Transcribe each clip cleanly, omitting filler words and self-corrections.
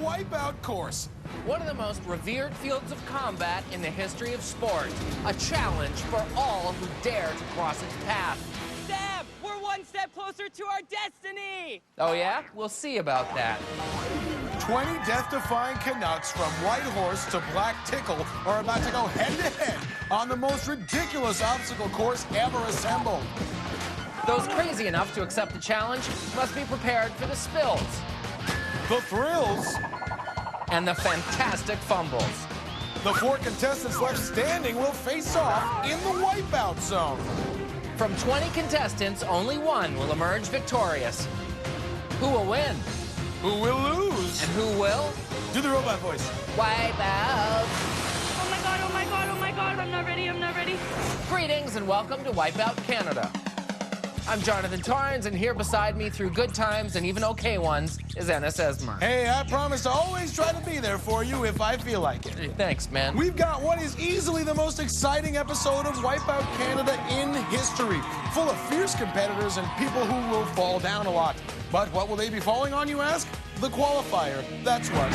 Wipeout course. One of the most revered fields of combat in the history of sport. A challenge for all who dare to cross its path. Sam, we're one step closer to our destiny! Oh yeah? We'll see about that. 20 death-defying Canucks from Whitehorse to Black Tickle are about to go head-to-head on the most ridiculous obstacle course ever assembled. Those crazy enough to accept the challenge must be prepared for the spills. The thrills. And the fantastic fumbles. The 4 contestants left standing will face off in the Wipeout zone. From 20 contestants, only one will emerge victorious. Who will win? Who will lose? And who will? Do the robot voice. Wipeout. Oh my god, oh my god, oh my god, I'm not ready, I'm not ready. Greetings and welcome to Wipeout Canada. I'm Johnathan Torrens, and here beside me through good times and even okay ones is Ennis Esmer. Hey, I promise to always try to be there for you if I feel like it. Hey, thanks, man. We've got what is easily the most exciting episode of Wipeout Canada in history, full of fierce competitors and people who will fall down a lot. But what will they be falling on, you ask? The qualifier, that's what.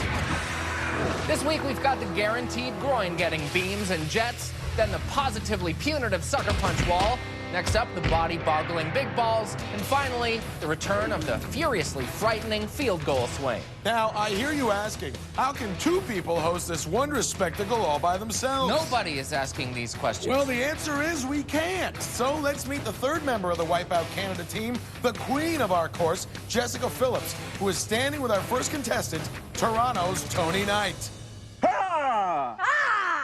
This week we've got the guaranteed groin-getting beams and jets, then the positively punitive sucker punch wall, next up the body-boggling big balls, and finally the return of the furiously frightening field goal swing. Now, I hear you asking, how can 2 people host this wondrous spectacle all by themselves? Nobody is asking these questions. Well, the answer is we can't. So let's meet the 3rd member of the Wipeout Canada team, the queen of our course, Jessica Phillips, who is standing with our first contestant, Toronto's Tony Knight. Ha! Ah!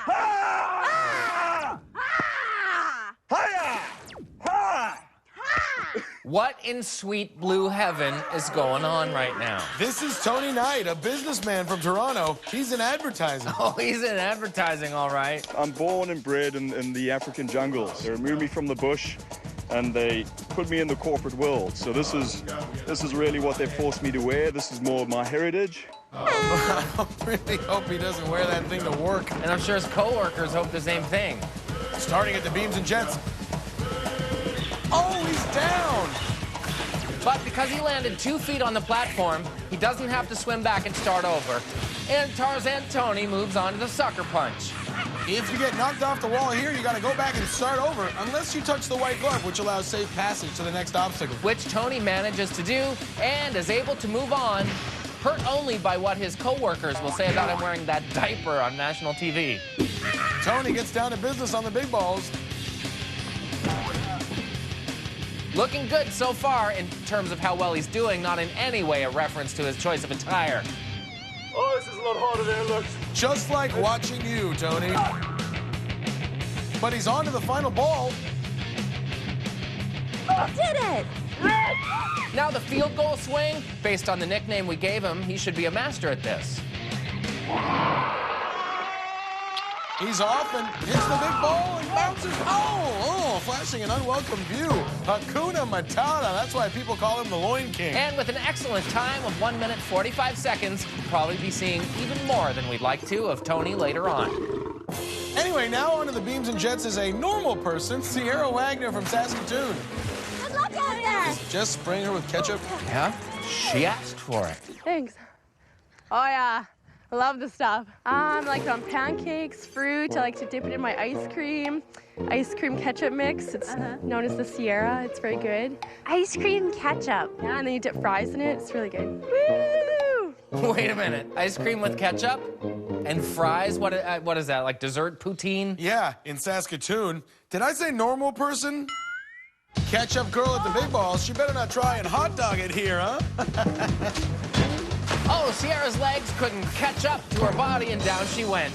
Ha! Ah! Hiya! Ha! What in sweet blue heaven is going on right now? This is Tony Knight, a businessman from Toronto. He's in advertising. Oh, he's in advertising, all right. I'm born and bred in the African jungles. They removed me from the bush and they put me in the corporate world. So this is really what they forced me to wear. This is more of my heritage. I really hope he doesn't wear that thing to work. And I'm sure his coworkers hope the same thing. Starting at the beams and jets. Oh, he's down! But because he landed 2 feet on the platform, he doesn't have to swim back and start over. And Tarzan Tony moves on to the sucker punch. If you get knocked off the wall here, you gotta go back and start over, unless you touch the white glove, which allows safe passage to the next obstacle. Which Tony manages to do and is able to move on, hurt only by what his coworkers will say about him wearing that diaper on national TV. Tony gets down to business on the big balls. Looking good so far in terms of how well he's doing, not in any way a reference to his choice of attire. Oh, this is a lot harder than it looks. Just like watching you, Tony. But he's on to the final ball. Did it! Now the field goal swing, based on the nickname we gave him, he should be a master at this. He's off and hits the big ball and bounces. Oh, flashing an unwelcome view. Hakuna Matata. That's why people call him the Loin King. And with an excellent time of 1 minute 45 seconds, we'll probably be seeing even more than we'd like to of Tony later on. Anyway, now onto the beams and jets is a normal person, Sierra Wagner from Saskatoon. Good luck out there! Just spraying her with ketchup. Yeah? She asked for it. Thanks. Oh yeah, I love the stuff. I like it on pancakes, fruit. I like to dip it in my ice cream ketchup mix. It's known as the Sierra. It's very good. Ice cream ketchup. Yeah, and then you dip fries in it. It's really good. Woo! Wait a minute. Ice cream with ketchup? And fries? What is that, like dessert poutine? Yeah, in Saskatoon. Did I say normal person? Ketchup girl at the big balls. She better not try and hot dog it here, huh? Oh, Sierra's legs couldn't catch up to her body, and down she went.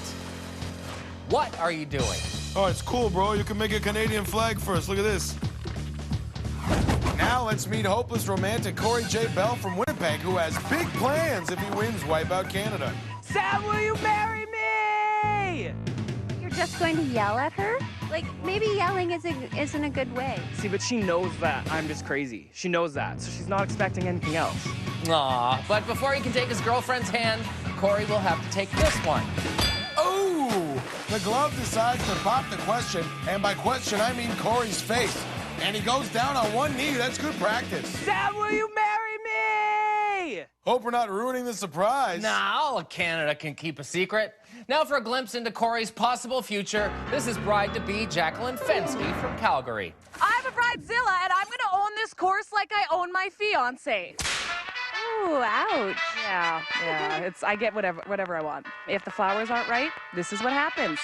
What are you doing? Oh, it's cool, bro. You can make a Canadian flag first. Look at this. Now let's meet hopeless romantic Corey J. Bell from Winnipeg, who has big plans if he wins Wipeout Canada. Sam, will you marry me? You're just going to yell at her? Like, maybe yelling isn't a good way. See, but she knows that I'm just crazy. She knows that, so she's not expecting anything else. Aw, but before he can take his girlfriend's hand, Corey will have to take this one. Oh! The glove decides to pop the question, and by question, I mean Corey's face. And he goes down on one knee. That's good practice. Sam, will you marry me? Hope we're not ruining the surprise. Nah, all of Canada can keep a secret. Now for a glimpse into Corey's possible future, this is bride-to-be Jacqueline Fensky from Calgary. I'm a bridezilla, and I'm gonna own this course like I own my fiance. Ooh, ouch. Yeah. I get whatever I want. If the flowers aren't right, this is what happens.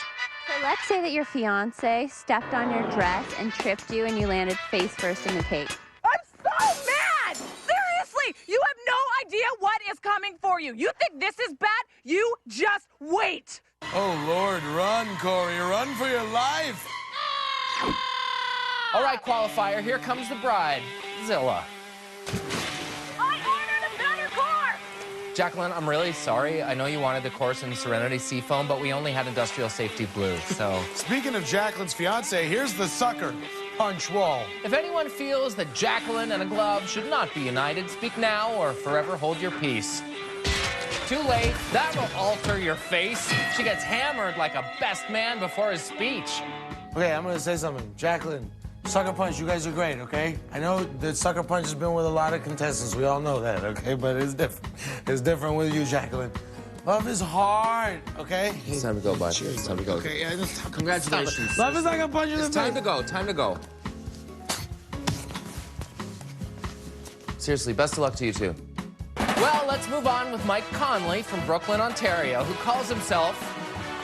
So let's say that your fiance stepped on your dress and tripped you and you landed face first in the cake. I'm so mad! Seriously, you have no idea what is coming for you. You think this is bad? You just wait. Oh, Lord, run, Corey. Run for your life. All right, qualifier, here comes the bride, Zilla. I ordered a better car! Jacqueline, I'm really sorry. I know you wanted the course in Serenity Seafoam, but we only had industrial safety blue, so... Speaking of Jacqueline's fiance, here's the sucker punch wall. If anyone feels that Jacqueline and a glove should not be united, speak now or forever hold your peace. Too late. That will alter your face. She gets hammered like a best man before his speech. Okay, I'm gonna say something. Jacqueline, sucker punch, you guys are great, okay? I know that sucker punch has been with a lot of contestants. We all know that, okay? But it's different. It's different with you, Jacqueline. Love is hard, okay? It's time to go, bud. It's time to go. Okay, Congratulations. Love is like a punch in the It's face. time to go. Time to go. Seriously, best of luck to you two. Well, let's move on with Mike Conley from Brooklyn, Ontario, who calls himself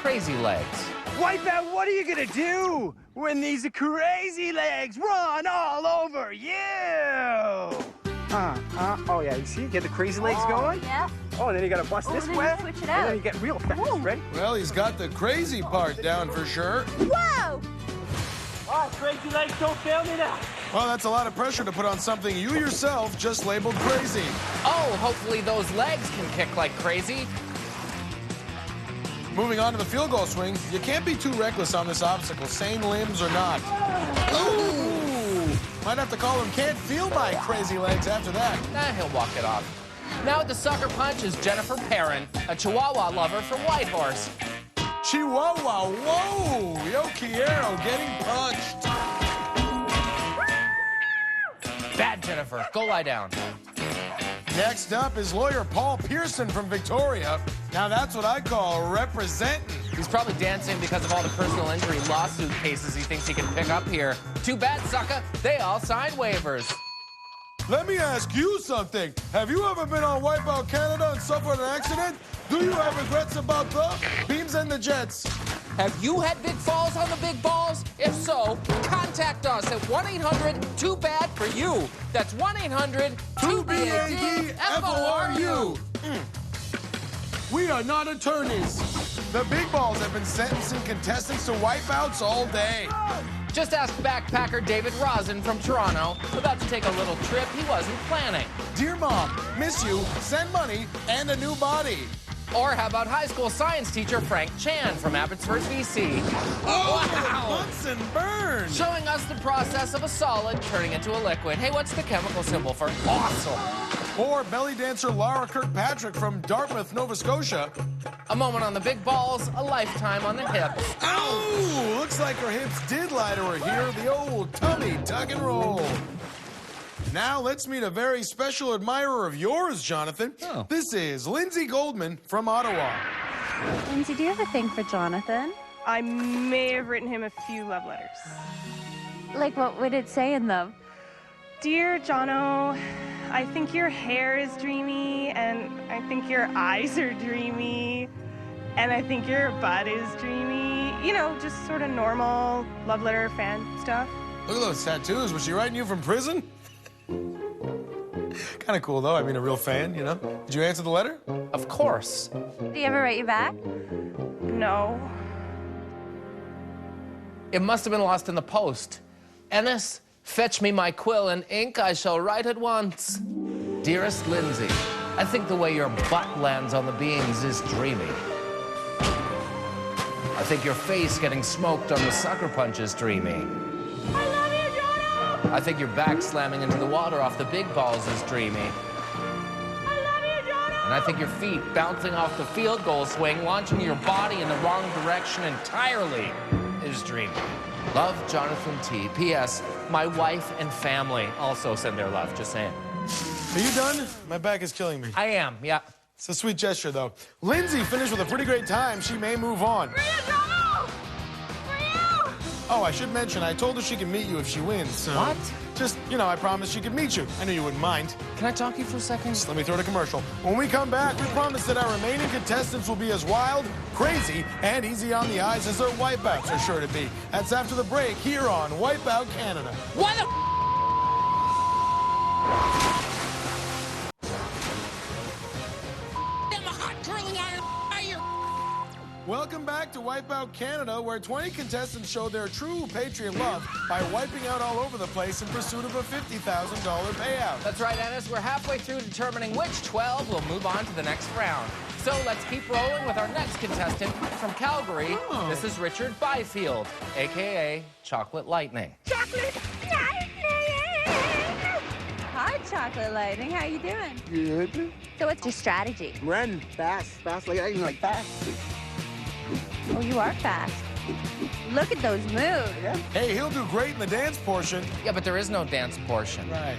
Crazy Legs. Wipeout, what are you gonna do when these crazy legs run all over you? Oh yeah, you see, get the crazy legs going. Yeah. Oh, and then you gotta bust this then way. you switch it And out. then you get real fast. Ready? Well, he's got the crazy part down for sure. Whoa! Oh, crazy legs, don't fail me now. Well, that's a lot of pressure to put on something you yourself just labeled crazy. Oh, hopefully those legs can kick like crazy. Moving on to the field goal swing, you can't be too reckless on this obstacle, sane limbs or not. Ooh! Might have to call him Can't Feel My Crazy Legs after that. He'll walk it off. Now at the sucker punch is Jennifer Perrin, a Chihuahua lover from Whitehorse. Chihuahua, whoa! Yo Quiero getting punched. Bad Jennifer, go lie down. Next up is lawyer Paul Pearson from Victoria. Now that's what I call representing. He's probably dancing because of all the personal injury lawsuit cases he thinks he can pick up here. Too bad, sucker. They all signed waivers. Let me ask you something. Have you ever been on Wipeout Canada and suffered an accident? Do you have regrets about the beams and the jets? Have you had big falls on the big balls? If so, contact us at 1-800-2BAD-FOR-YOU. That's 1-800-2BAD-FORU. We are not attorneys. The big balls have been sentencing contestants to wipeouts all day. Just ask backpacker David Rosin from Toronto, about to take a little trip he wasn't planning. Dear Mom, miss you, send money, and a new body. Or how about high school science teacher Frank Chan from Abbotsford, BC? Oh, Wow! Bunsen burn. Showing us the process of a solid turning into a liquid. Hey, what's the chemical symbol for awesome? Or belly dancer Laura Kirkpatrick from Dartmouth, Nova Scotia. A moment on the big balls, a lifetime on the hips. Ow! Looks like her hips did lie to her here. The old tummy tuck and roll. Now let's meet a very special admirer of yours, Johnathan. Oh. This is Lindsay Goldman from Ottawa. Lindsay, do you have a thing for Johnathan? I may have written him a few love letters. Like, what would it say in them? Dear Jono, I think your hair is dreamy, and I think your eyes are dreamy, and I think your butt is dreamy. You know, just sort of normal love letter fan stuff. Look at those tattoos. Was she writing you from prison? Kind of cool, though. I mean, a real fan, you know? Did you answer the letter? Of course. Did he ever write you back? No. It must have been lost in the post. Ennis, fetch me my quill and ink, I shall write at once. Dearest Lindsay, I think the way your butt lands on the beams is dreamy. I think your face getting smoked on the sucker punch is dreamy. I love you, Jono! I think your back slamming into the water off the big balls is dreamy. I love you, Jono! And I think your feet bouncing off the field goal swing, launching your body in the wrong direction entirely is dreamy. Love, Johnathan T. P.S. My wife and family also send their love, just saying. Are you done? My back is killing me. I am, yeah. It's a sweet gesture, though. Lindsay finished with a pretty great time. She may move on. Oh, I should mention, I told her she can meet you if she wins, so... What? Just, you know, I promised she could meet you. I knew you wouldn't mind. Can I talk to you for a second? Just let me throw to commercial. When we come back, we promise that our remaining contestants will be as wild, crazy, and easy on the eyes as their wipeouts are sure to be. That's after the break here on Wipeout Canada. What the... Welcome back to Wipeout Canada, where 20 contestants show their true patriot love by wiping out all over the place in pursuit of a $50,000 payout. That's right, Ennis. We're halfway through determining which 12 will move on to the next round. So let's keep rolling with our next contestant from Calgary. Oh. This is Richard Byfield, a.k.a. Chocolate Lightning. Chocolate Lightning! Hi, Chocolate Lightning. How you doing? Good. So what's your strategy? Run fast, like fast. Oh, you are fast. Look at those moves. Yeah. Hey, he'll do great in the dance portion. Yeah, but there is no dance portion. Right.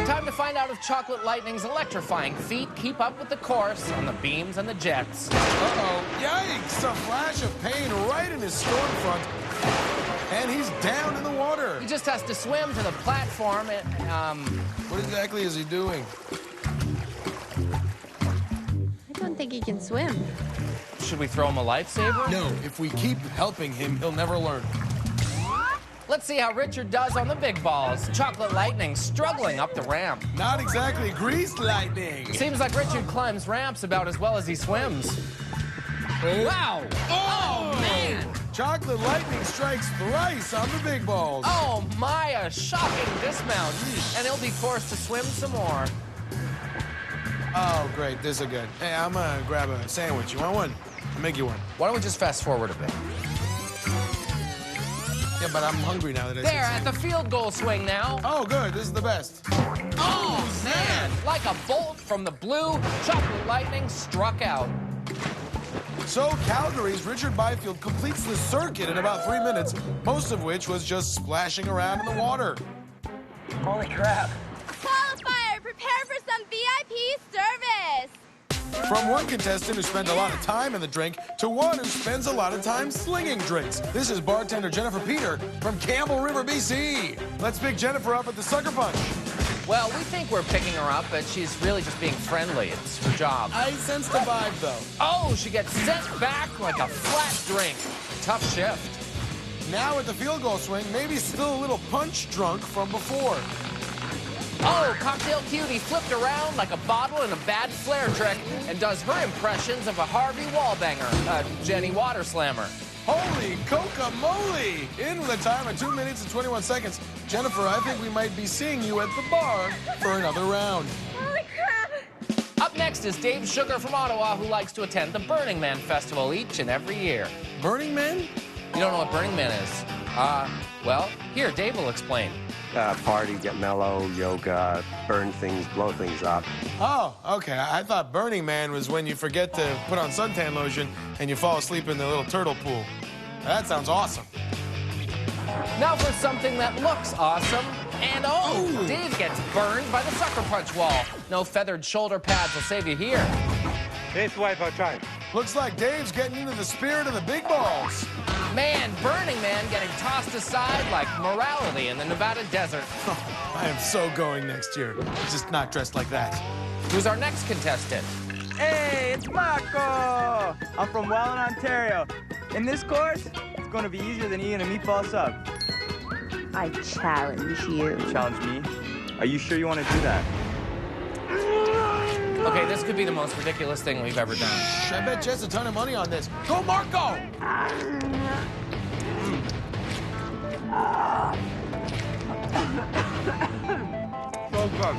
Time to find out if Chocolate Lightning's electrifying feet keep up with the course on the beams and the jets. Uh-oh. Yikes! A flash of pain right in his storm front. And he's down in the water. He just has to swim to the platform and, What exactly is he doing? I don't think he can swim. should we throw him a lifesaver? No, if we keep helping him, he'll never learn. Let's see how Richard does on the big balls. Chocolate Lightning struggling up the ramp. Not exactly greased lightning. Seems like Richard climbs ramps about as well as he swims. Wow! Oh, man! Chocolate Lightning strikes thrice on the big balls. Oh, my, a shocking dismount. And he'll be forced to swim some more. Oh, great. This is good. Hey, I'm gonna grab a sandwich. You want one? I'll make you one. Why don't we just fast forward a bit? Yeah, but I'm hungry now that I There, at the field goal swing now. Oh, good. This is the best. Oh, man! Like a bolt from the blue, Chocolate Lightning struck out. So Calgary's Richard Byfield completes the circuit in about 3 minutes, most of which was just splashing around in the water. Holy crap. Qualifier, prepare for some VIP service. From one contestant who spent a lot of time in the drink to one who spends a lot of time slinging drinks. This is bartender Jennifer Peter from Campbell River, BC. Let's pick Jennifer up at the Sucker Punch. Well, we think we're picking her up, but she's really just being friendly. It's her job. I sense the vibe, though. Oh, she gets sent back like a flat drink. Tough shift. Now at the field goal swing, maybe still a little punch drunk from before. Oh, Cocktail Cutie flipped around like a bottle in a bad flare trick and does her impressions of a Harvey Wallbanger, Jenny Water Slammer. Holy coca-moly! In with a time of 2 minutes and 21 seconds. Jennifer, I think we might be seeing you at the bar for another round. Holy crap. Up next is Dave Sugar from Ottawa, who likes to attend the Burning Man Festival each and every year. Burning Man? You don't know what Burning Man is? Well, here, Dave will explain. Party, get mellow, yoga, burn things, blow things up. Oh, okay. I thought Burning Man was when you forget to put on suntan lotion and you fall asleep in the little turtle pool. That sounds awesome. Now for something that looks awesome. And oh, Dave gets burned by the sucker punch wall. No feathered shoulder pads will save you here. It's Wipeout time. Looks like Dave's getting into the spirit of the big balls. Man, Burning Man getting tossed aside like morality in the Nevada desert. I am so going next year. Just not dressed like that. Who's our next contestant? Hey, it's Marco! I'm from Welland, Ontario. In this course, it's going to be easier than eating a meatball sub. I challenge you. Challenge me? Are you sure you want to do that? Okay, this could be the most ridiculous thing we've ever done. I bet Jess a ton of money on this. Go, Marco! So good.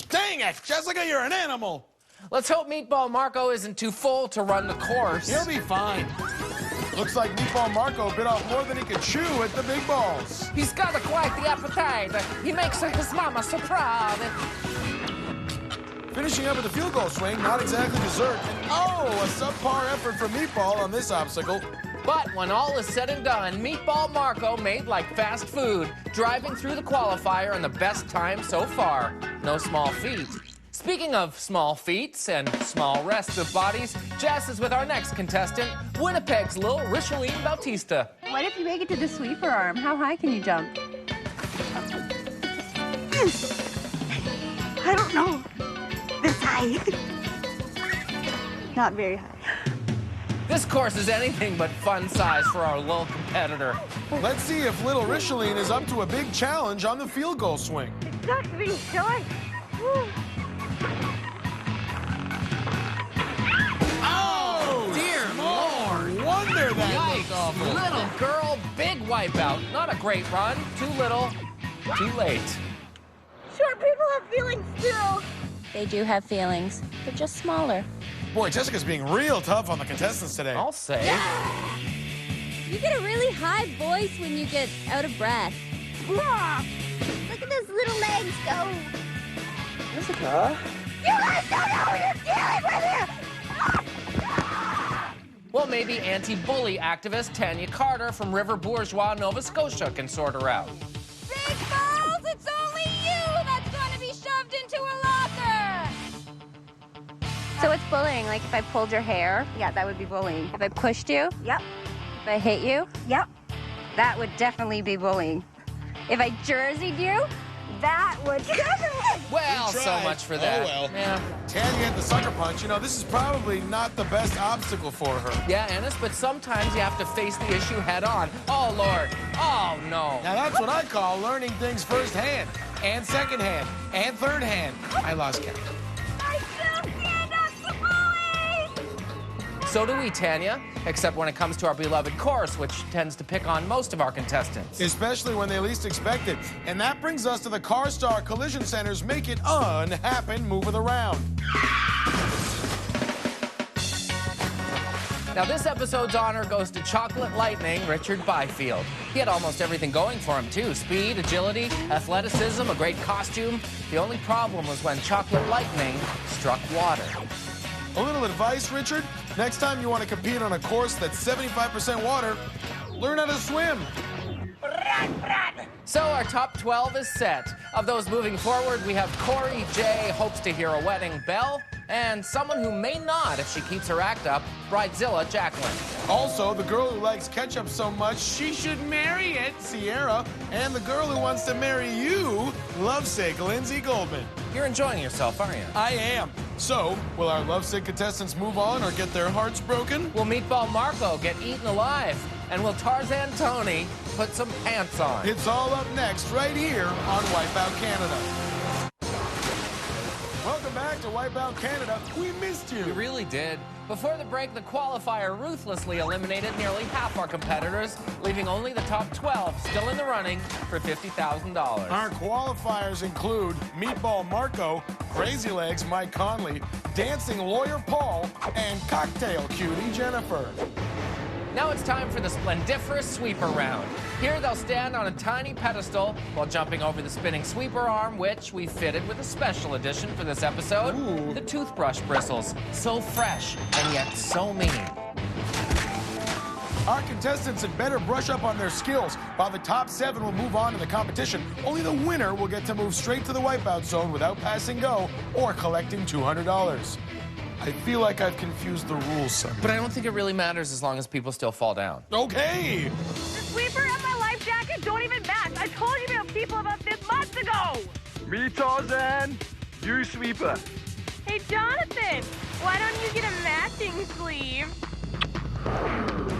Dang it! Jessica, you're an animal! Let's hope Meatball Marco isn't too full to run the course. He'll be fine. Looks like Meatball Marco bit off more than he could chew at the big balls. He's got quite the appetite. He makes his mama so proud. Finishing up with the field goal swing, not exactly dessert. And oh, a subpar effort from Meatball on this obstacle. But when all is said and done, Meatball Marco made like fast food, driving through the qualifier in the best time so far. No small feat. Speaking of small feats and small rests of bodies, Jess is with our next contestant, Winnipeg's little Richeline Bautista. What if you make it to the sweeper arm? How high can you jump? I don't know. This high. Not very high. This course is anything but fun size for our little competitor. Let's see if little Richeline is up to a big challenge on the field goal swing. It sucks being short. Woo. Oh, dear Lord. No wonder that Yikes. looked awful. Little girl, big wipeout. Not a great run. Too little, too late. Short people have feelings too. They do have feelings. They're just smaller. Boy, Jessica's being real tough on the contestants today. I'll say. You get a really high voice when you get out of breath. Look at those little legs go. Jessica? You guys don't know who you're dealing with here. Well, maybe anti-bully activist Tanya Carter from River Bourgeois, Nova Scotia can sort her out. Big balls, it's only you that's going to be shoved into a locker. So it's bullying. Like if I pulled your hair, Yeah, that would be bullying. if I pushed you, Yep. if I hit you, Yep. that would definitely be bullying. If I jerseyed you, That would definitely. Well, You so tried. much for that. Oh, well. Yeah. Tanya hit the sucker punch. You know, this is probably not the best obstacle for her. Yeah, Ennis, but sometimes you have to face the issue head on. Oh, Lord. Oh, no. Now, that's what I call learning things firsthand, and secondhand, and third hand. I lost count. I still stand up to bullies. So do we, Tanya, except when it comes to our beloved course, which tends to pick on most of our contestants. Especially when they least expect it. And that brings us to the Car Star Collision Center's Make It Unhappen Move of the Round. Now, this episode's honor goes to Chocolate Lightning Richard Byfield. He had almost everything going for him, too. Speed, agility, athleticism, a great costume. The only problem was when Chocolate Lightning struck water. A little advice, Richard. Next time you want to compete on a course that's 75% water, learn how to swim. So our top 12 is set. Of those moving forward, we have Corey J. hopes to hear a wedding bell, and someone who may not if she keeps her act up, Bridezilla Jacqueline. Also, the girl who likes ketchup so much she should marry it, Sierra. And the girl who wants to marry you, lovesick Lindsay Goldman. You're enjoying yourself, aren't you? I am. So, will our lovesick contestants move on or get their hearts broken? Will Meatball Marco get eaten alive? And will Tarzan Tony put some pants on? It's all up next, right here on Wipeout Canada. Welcome back to Wipeout Canada. We missed you. We really did. Before the break, the qualifier ruthlessly eliminated nearly half our competitors, leaving only the top 12 still in the running for $50,000. Our qualifiers include Meatball Marco, Crazy Legs Mike Conley, Dancing Lawyer Paul, and Cocktail Cutie Jennifer. Now it's time for the splendiferous sweeper round. Here they'll stand on a tiny pedestal while jumping over the spinning sweeper arm, which we fitted with a special edition for this episode. Ooh. The toothbrush bristles. So fresh and yet so mean. Our contestants had better brush up on their skills. While the top 7 will move on to the competition, only the winner will get to move straight to the wipeout zone without passing go or collecting $200. I feel like I've confused the rules, son. But I don't think it really matters as long as people still fall down. Okay. The sweeper and my life jacket don't even match. I told you people about this months ago. Me, Tarzan. You, Sweeper. Hey, Johnathan, why don't you get a matching sleeve?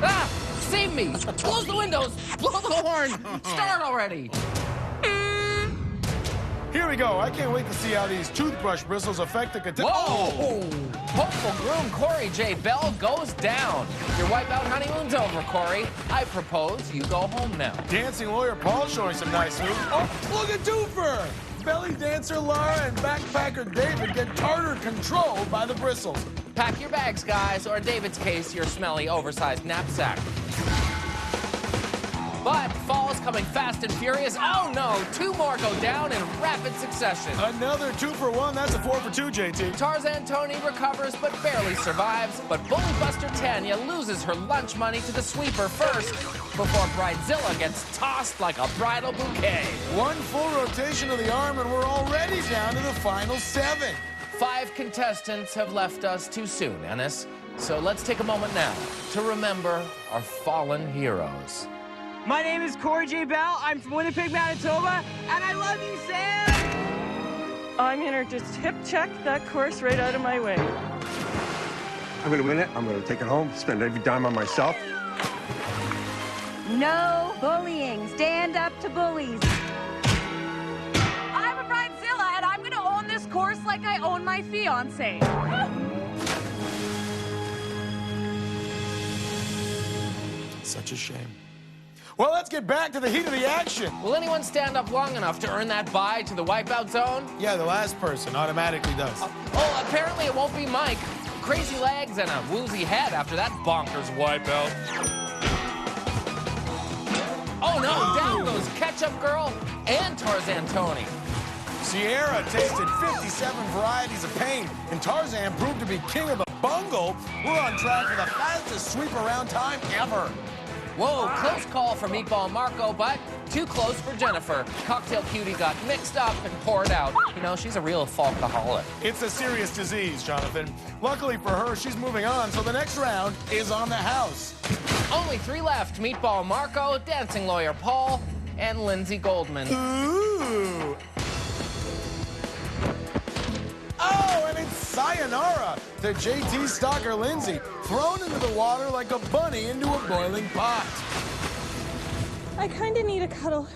Ah! Save me! Close the windows! Blow the horn! Start already! Here we go. I can't wait to see how these toothbrush bristles affect the contestant. Whoa! Hopeful groom Corey J. Bell goes down. Your wipeout honeymoon's over, Corey. I propose you go home now. Dancing Lawyer Paul showing some nice moves. Oh, look at Doofer! Belly dancer Laura and backpacker David get tartar controlled by the bristles. Pack your bags, guys, or in David's case, your smelly, oversized knapsack. But falls coming fast and furious. Oh no, 2 more go down in rapid succession. Another 2 for 1. That's a 4 for 2, JT. Tarzan Tony recovers but barely survives. But Bully Buster Tanya loses her lunch money to the sweeper first before Bridezilla gets tossed like a bridal bouquet. 1 full rotation of the arm and we're already down to the final 7. 5 contestants have left us too soon, Ennis. So let's take a moment now to remember our fallen heroes. My name is Corey J. Bell. I'm from Winnipeg, Manitoba, and I love you, Sam! I'm gonna just hip check that course right out of my way. I'm gonna win it. I'm gonna take it home, spend every dime on myself. No bullying. Stand up to bullies. I'm a Bridezilla, and I'm gonna own this course like I own my fiance. Such a shame. Well, let's get back to the heat of the action. Will anyone stand up long enough to earn that bye to the Wipeout zone? Yeah, the last person automatically does. Oh, apparently it won't be Mike. Crazy legs and a woozy head after that bonkers Wipeout. Oh no, down goes Ketchup Girl and Tarzan Tony. Sierra tasted 57 varieties of pain, and Tarzan proved to be king of the bungle. We're on track for the fastest sweep around time ever. Whoa, close call for Meatball Marco, but too close for Jennifer. Cocktail Cutie got mixed up and poured out. You know, she's a real falcoholic. It's a serious disease, Johnathan. Luckily for her, she's moving on, so the next round is on the house. Only 3 left. Meatball Marco, Dancing Lawyer Paul, and Lindsay Goldman. Ooh. Oh, and it's sayonara to JT stalker Lindsay, thrown into the water like a bunny into a boiling pot. I kind of need a cuddle.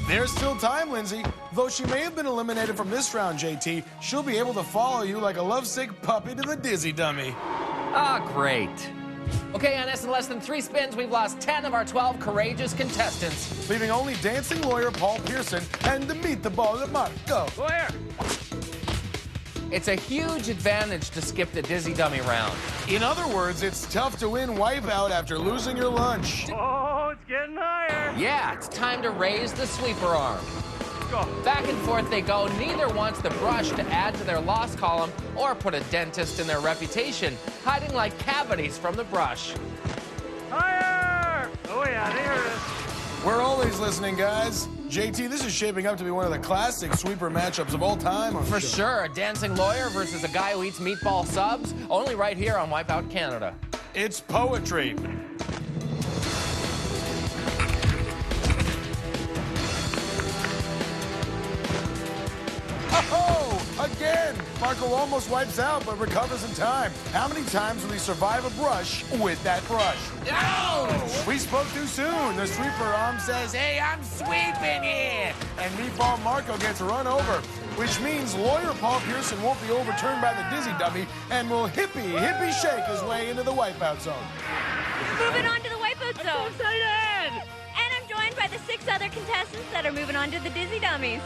There's still time, Lindsay. Though she may have been eliminated from this round, JT, she'll be able to follow you like a lovesick puppy to the dizzy dummy. Ah, great. Okay, Ennis, in less than 3 spins, we've lost 10 of our 12 courageous contestants. Leaving only dancing lawyer Paul Pearson and the meet the ball at Marco. Lawyer! It's a huge advantage to skip the dizzy dummy round. In other words, it's tough to win Wipeout after losing your lunch. Oh, it's getting higher. Yeah, it's time to raise the sweeper arm. Let's go. Back and forth they go. Neither wants the brush to add to their loss column or put a dentist in their reputation, hiding like cavities from the brush. Higher! Oh, yeah, they heard us. We're always listening, guys. JT, this is shaping up to be one of the classic sweeper matchups of all time. For sure, a dancing lawyer versus a guy who eats meatball subs, only right here on Wipeout Canada. It's poetry. Oh, again! Marco almost wipes out, but recovers in time. How many times will he survive a brush with that brush? Ouch! We spoke too soon. The sweeper arm says, "Hey, I'm sweeping here!" And Meatball Marco gets run over, which means lawyer Paul Pearson won't be overturned by the dizzy dummy and will hippie shake his way into the Wipeout zone. Moving on to the Wipeout zone. So excited! And I'm joined by the 6 other contestants that are moving on to the Dizzy Dummies.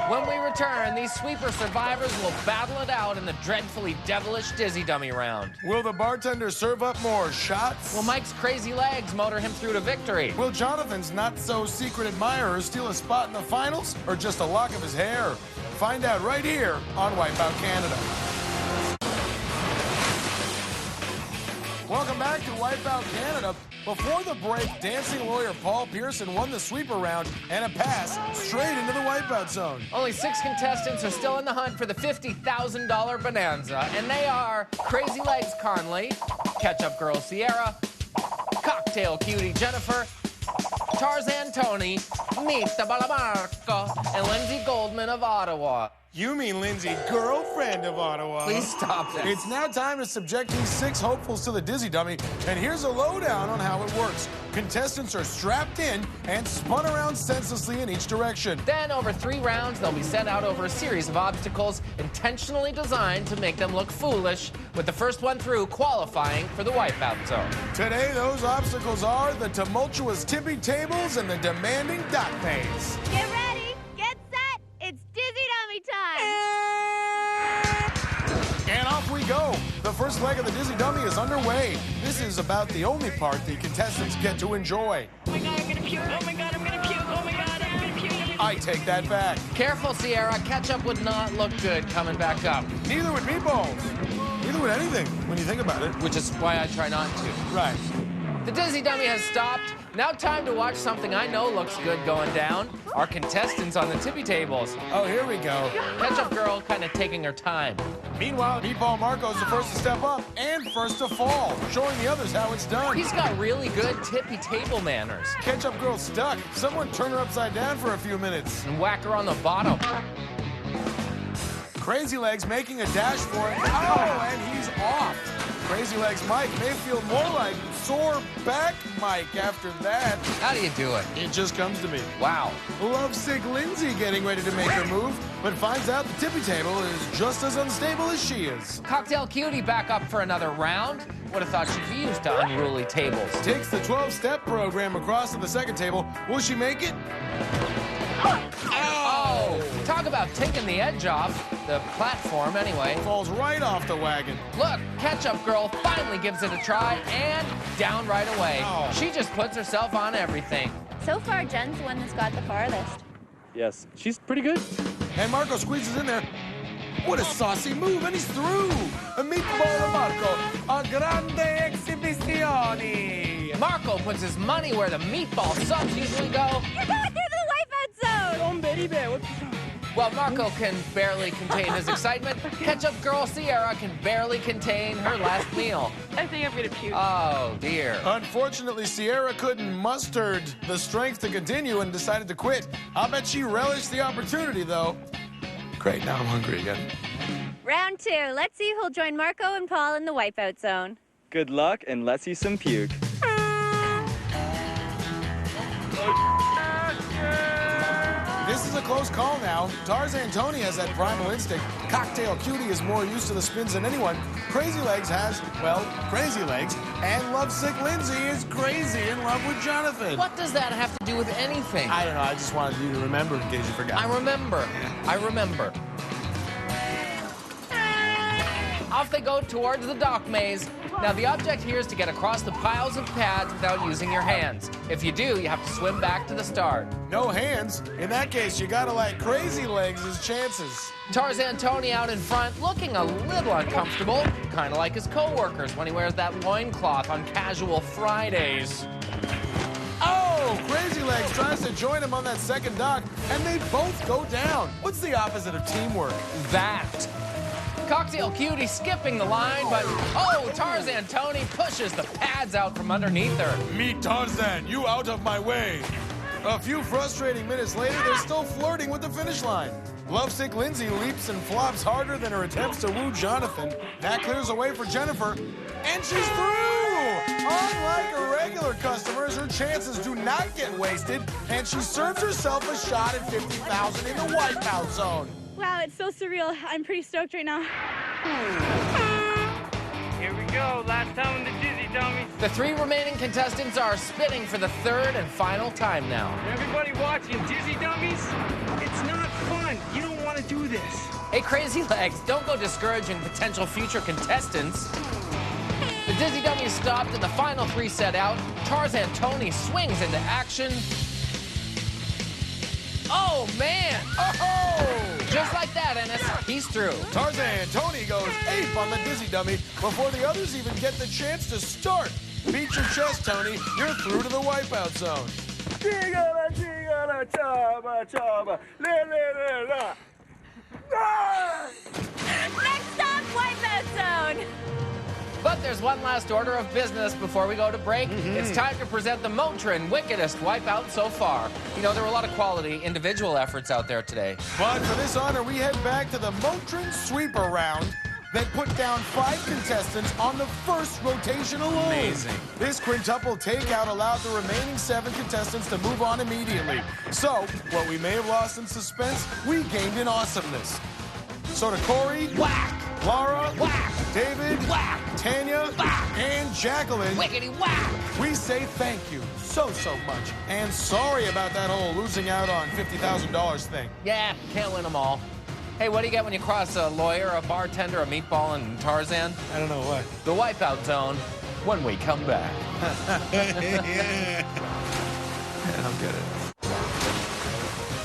When we return, these sweeper survivors will battle it out in the dreadfully devilish dizzy dummy round. Will the bartender serve up more shots? Will Mike's crazy legs motor him through to victory? Will Jonathan's not-so-secret admirers steal a spot in the finals, or just a lock of his hair? Find out right here on Wipeout Canada. Welcome back to Wipeout Canada. Before the break, dancing lawyer Paul Pearson won the sweeper round and a pass straight into the Wipeout zone. Only 6 contestants are still in the hunt for the $50,000 bonanza, and they are Crazy Legs Conley, Ketchup Girl Sierra, Cocktail Cutie Jennifer, Tarzan Tony, Meet the Balamarco, and Lindsay Goldman of Ottawa. You mean Lindsay, girlfriend of Ottawa. Please stop this. It's now time to subject these 6 hopefuls to the dizzy dummy, and here's a lowdown on how it works. Contestants are strapped in and spun around senselessly in each direction. Then, over 3 rounds, they'll be sent out over a series of obstacles intentionally designed to make them look foolish, with the first one through qualifying for the Wipeout zone. Today, those obstacles are the tumultuous tippy tables and the demanding dot paints. Get ready, get set, it's Dizzy Dummy time. And off we go. The first leg of the Dizzy Dummy is underway. This is about the only part the contestants get to enjoy. Oh my God, I'm gonna puke. Oh my God, I'm gonna puke. Oh my God, I'm gonna puke. I take that back. Careful, Sierra. Ketchup would not look good coming back up. Neither would meatballs. Neither would anything, when you think about it. Which is why I try not to. Right. The Dizzy Dummy has stopped. Now time to watch something I know looks good going down. Our contestants on the tippy tables. Oh, here we go. Ketchup Girl kind of taking her time. Meanwhile, Meatball Marco's the first to step up and first to fall, showing the others how it's done. He's got really good tippy table manners. Ketchup Girl stuck. Someone turn her upside down for a few minutes. And whack her on the bottom. Crazy Legs making a dash for it. Oh, and he's off. Crazy Legs Mike may feel more like sore back Mike after that. How do you do it? It just comes to me. Wow. Lovesick Lindsay getting ready to make her move, but finds out the tippy table is just as unstable as she is. Cocktail Cutie back up for another round. Would have thought she'd be used to unruly tables. Takes the 12-step program across to the second table. Will she make it? Oh, talk about taking the edge off the platform anyway. Falls right off the wagon. Look, Ketchup Girl finally gives it a try and down right away. Oh. She just puts herself on everything. So far, Jen's the one that's got the farthest. Yes, she's pretty good. And Marco squeezes in there. What a saucy move, and he's through. A meatball to Marco. A grande exhibizione. Marco puts his money where the meatball subs usually go. You're going through the wipeout zone! Well, Marco can barely contain his excitement. Ketchup Girl Sierra can barely contain her last meal. I think I'm gonna puke. Oh, dear. Unfortunately, Sierra couldn't muster the strength to continue and decided to quit. I'll bet she relished the opportunity, though. Great, now I'm hungry again. Round 2. Let's see who'll join Marco and Paul in the wipeout zone. Good luck, and let's see some puke. This is a close call now. Tarzan Tony has that primal instinct. Cocktail Cutie is more used to the spins than anyone. Crazy Legs has, well, crazy legs. And Lovesick Lindsay is crazy in love with Johnathan. What does that have to do with anything? I don't know. I just wanted you to remember in case you forgot. I remember. I remember. Off they go towards the dock maze. Now, the object here is to get across the piles of pads without using your hands. If you do, you have to swim back to the start. No hands? In that case, you gotta like Crazy Legs' chances. Tarzan Tony out in front, looking a little uncomfortable, kind of like his co-workers when he wears that loincloth on casual Fridays. Oh, Crazy Legs tries to join him on that second dock, and they both go down. What's the opposite of teamwork? That. Cocktail Cutie skipping the line, but oh, Tarzan Tony pushes the pads out from underneath her. Meet Tarzan, you out of my way. A few frustrating minutes later, they're still flirting with the finish line. Lovesick Lindsay leaps and flops harder than her attempts to woo Johnathan. That clears the way for Jennifer, and she's through! Unlike regular customers, her chances do not get wasted, and she serves herself a shot at $50,000 in the Wipeout zone. Wow, it's so surreal. I'm pretty stoked right now. Here we go, last time in the Dizzy Dummy. The 3 remaining contestants are spinning for the 3rd and final time now. Everybody watching Dizzy Dummies, it's not fun. You don't want to do this. Hey, Crazy Legs, don't go discouraging potential future contestants. The Dizzy Dummy stopped and the final 3 set out. Tarzan Tony swings into action. Oh, man! Oh! Just like that, Ennis. He's through. Tarzan Tony goes ape on the Dizzy Dummy before the others even get the chance to start. Beat your chest, Tony. You're through to the Wipeout zone. Next stop, wipeout zone! But there's one last order of business before we go to break. It's time to present the Motrin wickedest wipeout so far. You know, there were a lot of quality individual efforts out there today. But for this honor, we head back to the Motrin sweeper round that put down 5 contestants on the first rotation alone. Amazing. This quintuple takeout allowed the remaining 7 contestants to move on immediately. So, what we may have lost in suspense, we gained in awesomeness. So to Corey, Whack! Laura, Whack! David, Whack! Tanya, Whack! and Jacqueline, Wickety whack! we say thank you so much. And sorry about that whole losing out on $50,000 thing. Yeah, can't win them all. Hey, what do you get when you cross a lawyer, a bartender, a meatball, and Tarzan? I don't know what. The Wipeout Zone, when we come back. Yeah, I'll get it.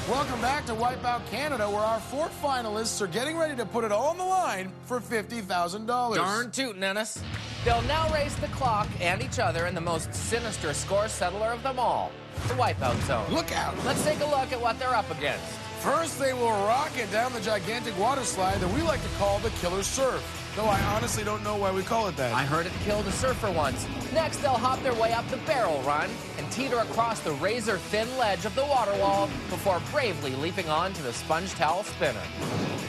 Welcome back to Wipeout Canada, where our 4 finalists are getting ready to put it all on the line for $50,000. Darn tootin', Ennis. They'll now race the clock and each other in the most sinister score settler of them all, the Wipeout Zone. Look out. Let's take a look at what they're up against. First, they will rocket down the gigantic water slide that we like to call the Killer Surf. Though I honestly don't know why we call it that. I heard it killed a surfer once. Next, they'll hop their way up the barrel run and teeter across the razor-thin ledge of the water wall before bravely leaping on to the sponge towel spinner.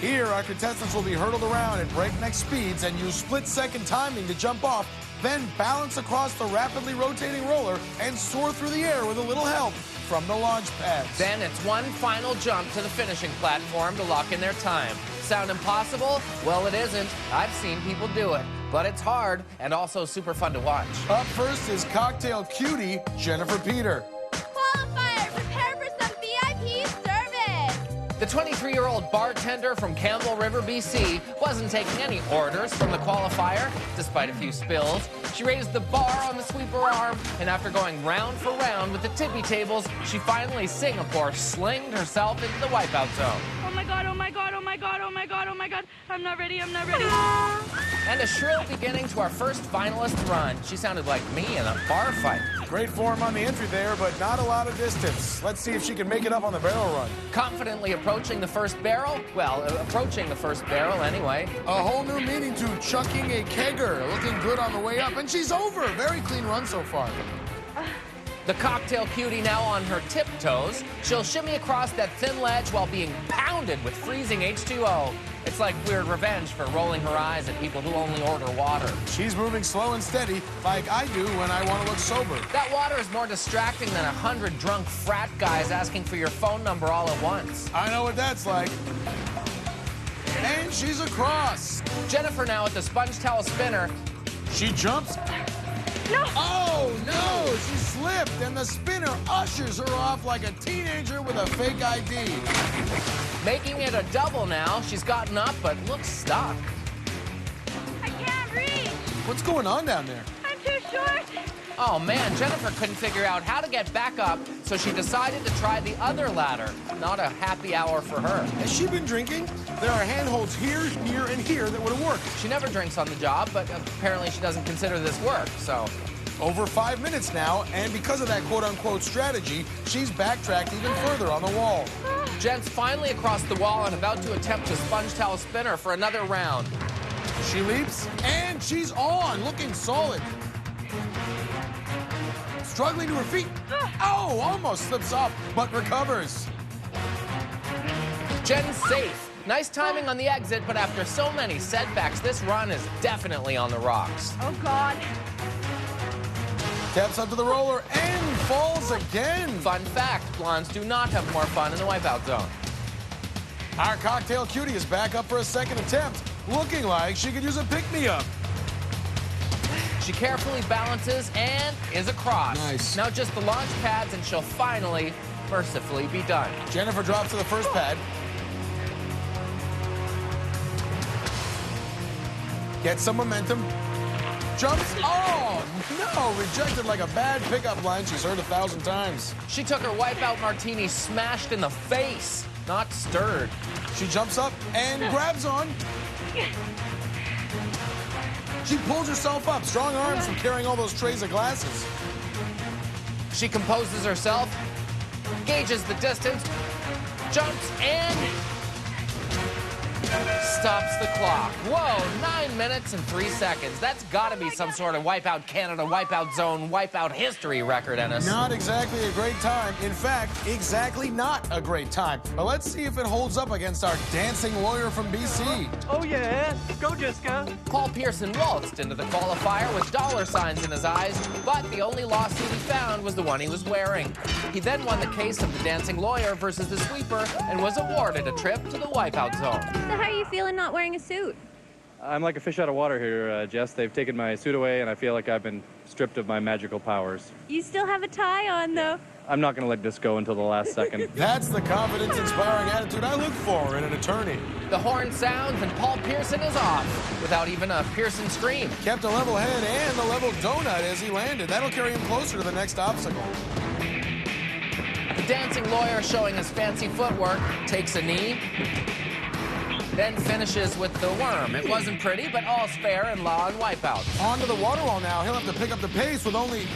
Here, our contestants will be hurtled around at breakneck speeds and use split-second timing to jump off, then balance across the rapidly rotating roller and soar through the air with a little help from the launch pads. Then it's one final jump to the finishing platform to lock in their time. Sound impossible? Well, it isn't. I've seen people do it. But it's hard and also super fun to watch. Up first is cocktail cutie Jennifer Peter. Qualifier, prepare for some VIP service. The 23-year-old bartender from Campbell River, BC, wasn't taking any orders from the qualifier, despite a few spills. She raised the bar on the sweeper arm, and after going round for round with the tippy tables, she finally Singapore slinged herself into the Wipeout Zone. Oh my god, oh my god, oh my god, oh my god, oh my god. I'm not ready, I'm not ready. And a shrill beginning to our first finalist run. She sounded like me in a bar fight. Great form on the entry there, but not a lot of distance. Let's see if she can make it up on the barrel run. Confidently approaching the first barrel? Well, approaching the first barrel anyway. A whole new meaning to chucking a kegger. Looking good on the way up, and she's over. Very clean run so far. The cocktail cutie now on her tiptoes. She'll shimmy across that thin ledge while being pounded with freezing H2O. It's like weird revenge for rolling her eyes at people who only order water. She's moving slow and steady, like I do when I want to look sober. That water is more distracting than 100 drunk frat guys asking for your phone number all at once. I know what that's like. And she's across. Jennifer now at the sponge towel spinner. She jumps. No! Oh, no! She slipped, and the spinner ushers her off like a teenager with a fake ID. Making it a double now. She's gotten up, but looks stuck. I can't reach. What's going on down there? I'm too short. Oh man, Jennifer couldn't figure out how to get back up, so she decided to try the other ladder. Not a happy hour for her. Has she been drinking? There are handholds here, here, and here that would have worked. She never drinks on the job, but apparently she doesn't consider this work, so. Over 5 minutes now, and because of that quote-unquote strategy, she's backtracked even further on the wall. Jen's finally across the wall and about to attempt a sponge towel spinner for another round. She leaps, and she's on, looking solid. Struggling to her feet. Oh, almost slips off, but recovers. Jen's safe. Nice timing on the exit, but after so many setbacks, this run is definitely on the rocks. Oh god. Taps up to the roller and falls again. Fun fact, blondes do not have more fun in the Wipeout Zone. Our cocktail cutie is back up for a second attempt, looking like she could use a pick-me-up. She carefully balances and is across. Nice. Now just the launch pads and she'll finally, mercifully be done. Jennifer drops to the first pad. Gets some momentum. Jumps. Oh, no. Rejected like a bad pickup line she's heard 1,000 times. She took her Wipeout martini smashed in the face, not stirred. She jumps up and grabs on. She pulls herself up. Strong arms from carrying all those trays of glasses. She composes herself, gauges the distance, jumps, and stops the clock. Whoa, 9 minutes and 3 seconds. That's got to be some sort of Wipeout Canada, Wipeout Zone, Wipeout history record, Ennis. Not exactly a great time. In fact, exactly not a great time. But let's see if it holds up against our dancing lawyer from BC. Oh yeah, go Jessica. Paul Pearson waltzed into the qualifier with dollar signs in his eyes, but the only lawsuit he found was the one he was wearing. He then won the case of the dancing lawyer versus the sweeper and was awarded a trip to the Wipeout Zone. So how are you feeling not wearing a suit? I'm like a fish out of water here, Jess. They've taken my suit away, and I feel like I've been stripped of my magical powers. You still have a tie on, though. I'm not going to let this go until the last second. That's the confidence-inspiring attitude I look for in an attorney. The horn sounds and Paul Pearson is off without even a Pearson scream. Kept a level head and a level donut as he landed. That'll carry him closer to the next obstacle. The dancing lawyer, showing his fancy footwork, takes a knee, then finishes with the worm. It wasn't pretty, but all's fair in law and Wipeout. On to the water wall now. He'll have to pick up the pace with only,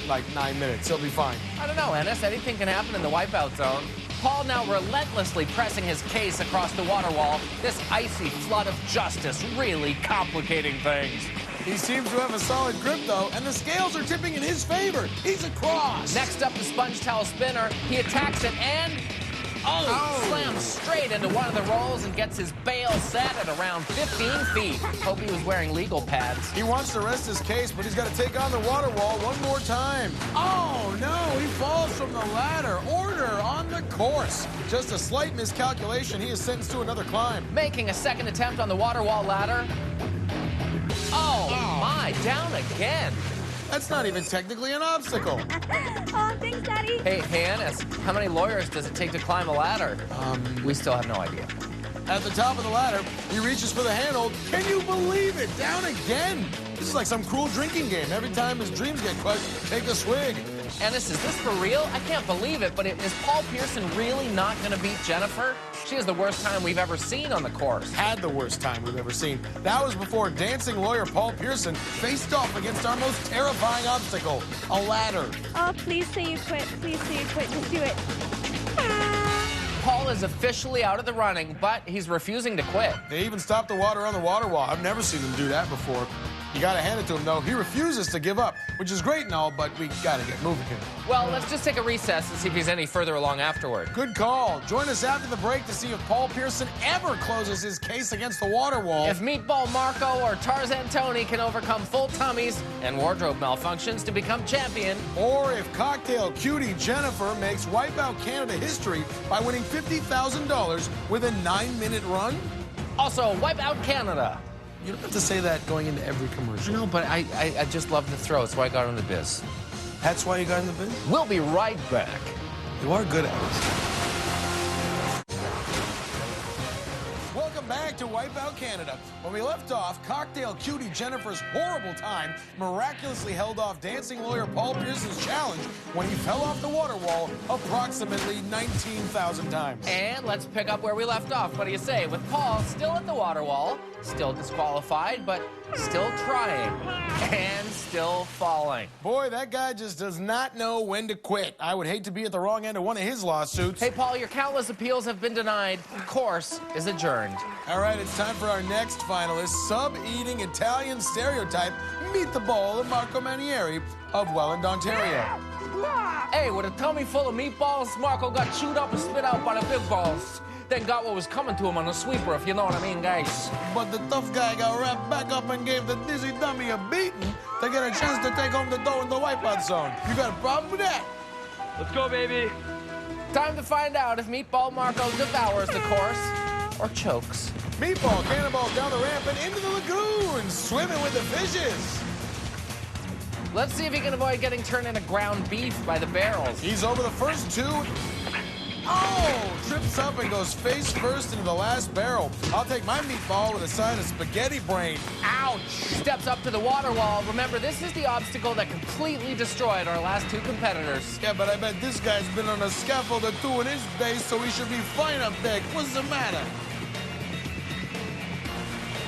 like 9 minutes. He'll be fine. I don't know, Ennis. Anything can happen in the Wipeout zone. Paul now relentlessly pressing his case across the water wall. This icy flood of justice really complicating things. He seems to have a solid grip, though, and the scales are tipping in his favor. He's across. Next up, the sponge towel spinner. He attacks it and... slams straight into one of the rolls and gets his bail set at around 15 feet. Hope he was wearing legal pads. He wants to rest his case, but he's got to take on the water wall one more time. Oh, no, he falls from the ladder. Order on the course. Just a slight miscalculation. He is sentenced to another climb. Making a second attempt on the water wall ladder. Oh, my, down again. That's not even technically an obstacle. Oh, thanks, Daddy. Hey, Ennis, how many lawyers does it take to climb a ladder? We still have no idea. At the top of the ladder, he reaches for the handhold. Can you believe it? Down again. This is like some cruel drinking game. Every time his dreams get crushed, take a swig. Ennis, is this for real? I can't believe it, but is Paul Pearson really not going to beat Jennifer? She has the worst time we've ever seen on the course. Had the worst time we've ever seen. That was before dancing lawyer Paul Pearson faced off against our most terrifying obstacle, a ladder. Oh, please say you quit. Please say you quit. Just do it. Paul is officially out of the running, but he's refusing to quit. They even stopped the water on the water wall. I've never seen them do that before. You gotta hand it to him, though. He refuses to give up, which is great and all, but we gotta get moving here. Well, let's just take a recess and see if he's any further along afterward. Good call. Join us after the break to see if Paul Pearson ever closes his case against the water wall. If Meatball Marco or Tarzan Tony can overcome full tummies and wardrobe malfunctions to become champion. Or if cocktail cutie Jennifer makes Wipeout Canada history by winning $50,000 with a 9-minute run. Also, Wipeout Canada. You don't have to say that going into every commercial. No, but I just love the throw. That's why I got in the biz. That's why you got in the biz? We'll be right back. You are good at it. Welcome back to Wipeout Canada. When we left off, cocktail cutie Jennifer's horrible time miraculously held off dancing lawyer Paul Pearson's challenge when he fell off the water wall approximately 19,000 times. And let's pick up where we left off. What do you say? With Paul still at the water wall, still disqualified, but still trying, and still falling. Boy, that guy just does not know when to quit. I would hate to be at the wrong end of one of his lawsuits. Hey, Paul, your countless appeals have been denied. Course is adjourned. All right, it's time for our next finalist, sub-eating Italian stereotype, meet the ball of Marco Manieri of Welland, Ontario. Hey, with a tummy full of meatballs, Marco got chewed up and spit out by the big balls. Then got what was coming to him on a sweeper, if you know what I mean, guys. But the tough guy got wrapped back up and gave the dizzy dummy a beating to get a chance to take home the dough in the Wipeout zone. You got a problem with that? Let's go, baby. Time to find out if Meatball Marco devours the course or chokes. Meatball cannonballs down the ramp and into the lagoon, swimming with the fishes. Let's see if he can avoid getting turned into ground beef by the barrels. He's over the first two. Oh! Trips up and goes face first into the last barrel. I'll take my meatball with a side of spaghetti brain. Ouch! Steps up to the water wall. Remember, this is the obstacle that completely destroyed our last two competitors. Yeah, but I bet this guy's been on a scaffold or two in his day, so he should be fine up there. What's the matter?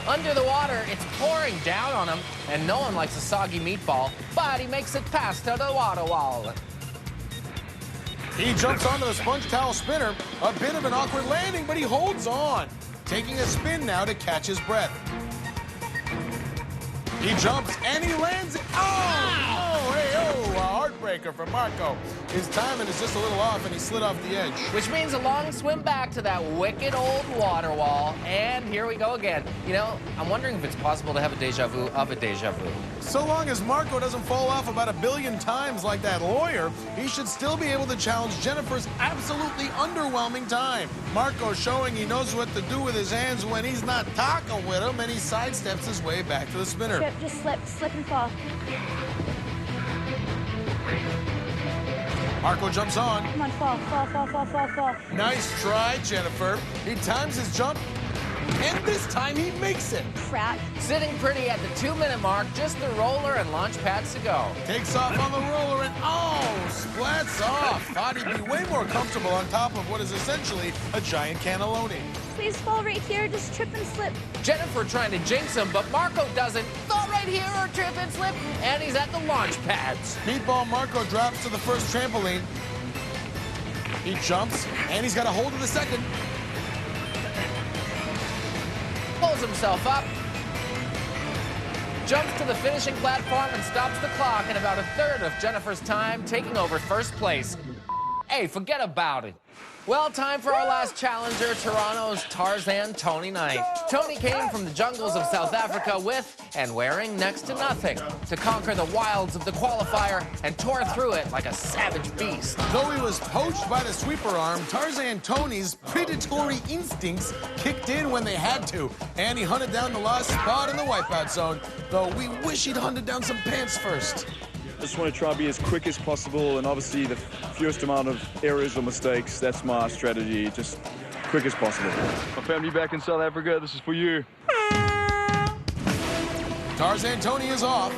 Under the water, it's pouring down on him, and no one likes a soggy meatball, but he makes it past to the water wall. He jumps onto the sponge towel spinner. A bit of an awkward landing, but he holds on. Taking a spin now to catch his breath. He jumps and he lands it. Oh, hey, oh, a heartbreaker for Marco. His timing is just a little off and he slid off the edge. Which means a long swim back to that wicked old water wall. And here we go again. You know, I'm wondering if it's possible to have a deja vu of a deja vu. So long as Marco doesn't fall off about 1 billion times like that lawyer, he should still be able to challenge Jennifer's absolutely underwhelming time. Marco showing he knows what to do with his hands when he's not talking with him, and he sidesteps his way back to the spinner. Just slip and fall. Marco jumps on. Come on, fall. Nice try, Jennifer. He times his jump, and this time he makes it. Crap. Sitting pretty at the 2-minute mark, just the roller and launch pads to go. Takes off on the roller and, splats off. Thought he'd be way more comfortable on top of what is essentially a giant cannelloni. Please fall right here. Just trip and slip. Jennifer trying to jinx him, but Marco doesn't. Fall right here or trip and slip, and he's at the launch pads. Meatball Marco drops to the first trampoline. He jumps, and he's got a hold of the second. Pulls himself up, jumps to the finishing platform and stops the clock in about a third of Jennifer's time, taking over first place. Hey, forget about it. Well, time for our last challenger, Toronto's Tarzan Tony Knight. Tony came from the jungles of South Africa with and wearing next to nothing to conquer the wilds of the qualifier and tore through it like a savage beast. Though he was poached by the sweeper arm, Tarzan Tony's predatory instincts kicked in when they had to, and he hunted down the last spot in the wipeout zone, though we wish he'd hunted down some pants first. I just want to try and be as quick as possible, and obviously the fewest amount of errors or mistakes. That's my strategy, just quick as possible. My family back in South Africa, this is for you. Tarzan Tony is off.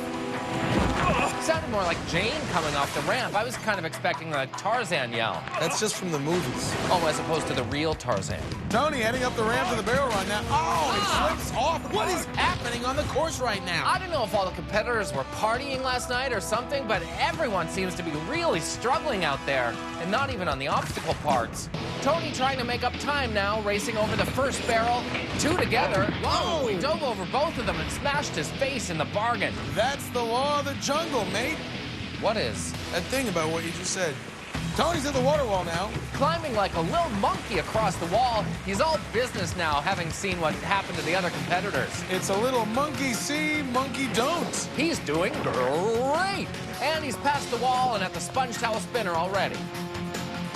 Sounded more like Jane coming off the ramp. I was kind of expecting a Tarzan yell. That's just from the movies. Oh, as opposed to the real Tarzan. Tony heading up the ramp to the barrel run now. He slips off. What is happening on the course right now? I don't know if all the competitors were partying last night or something, but everyone seems to be really struggling out there, and not even on the obstacle parts. Tony trying to make up time now, racing over the first barrel. Two together. Whoa! He dove over both of them and smashed his face in the bargain. That's the law of the jungle, mate. What is? That thing about what you just said. Tony's at the water wall now. Climbing like a little monkey across the wall. He's all business now, having seen what happened to the other competitors. It's a little monkey see, monkey don't. He's doing great. And he's past the wall and at the sponge towel spinner already.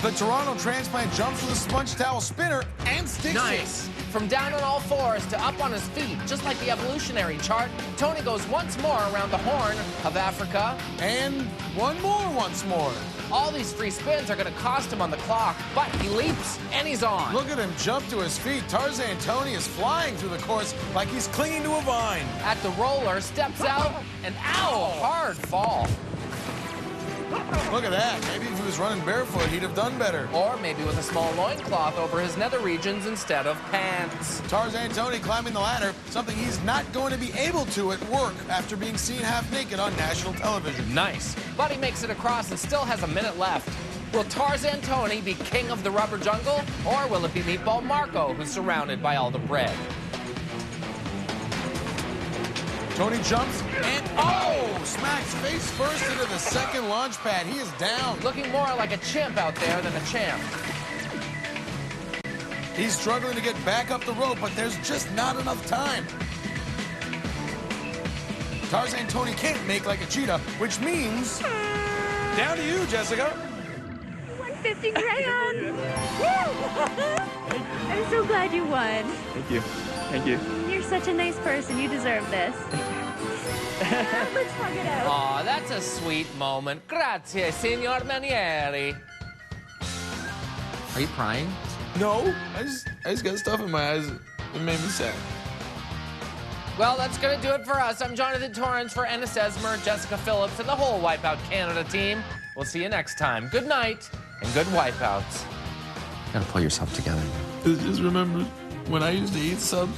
The Toronto transplant jumps with a sponge towel spinner and sticks Nice. it. From down on all fours to up on his feet, just like the evolutionary chart, Tony goes once more around the Horn of Africa. And one more once more. All these free spins are going to cost him on the clock, but he leaps and he's on. Look at him jump to his feet. Tarzan Tony is flying through the course like he's clinging to a vine. At the roller, steps out, and ow, hard fall. Look at that. Maybe if he was running barefoot, he'd have done better. Or maybe with a small loincloth over his nether regions instead of pants. Tarzan Tony climbing the ladder, something he's not going to be able to at work after being seen half naked on national television. Nice. But he makes it across and still has a minute left. Will Tarzan Tony be king of the rubber jungle, or will it be Meatball Marco who's surrounded by all the bread? Tony jumps and, smacks face first into the second launch pad. He is down. Looking more like a chimp out there than a champ. He's struggling to get back up the rope, but there's just not enough time. Tarzan Tony can't make like a cheetah, which means down to you, Jessica. 150 grand. I'm so glad you won. Thank you. Thank you. You're such a nice person. You deserve this. Let's hug it out. Aw, that's a sweet moment. Grazie, signor Manieri. Are you crying? No, I just got stuff in my eyes. It made me sad. Well, that's going to do it for us. I'm Johnathan Torrens for Ennis, Esmer, Jessica Phillips, and the whole Wipeout Canada team. We'll see you next time. Good night and good wipeouts. You gotta pull yourself together. Just remember when I used to eat subs,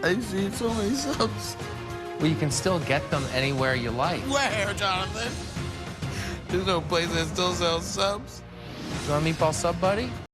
I used to eat so many subs. Well, you can still get them anywhere you like. Where, Jonathan? There's no place that still sells subs. You want a meatball sub, buddy?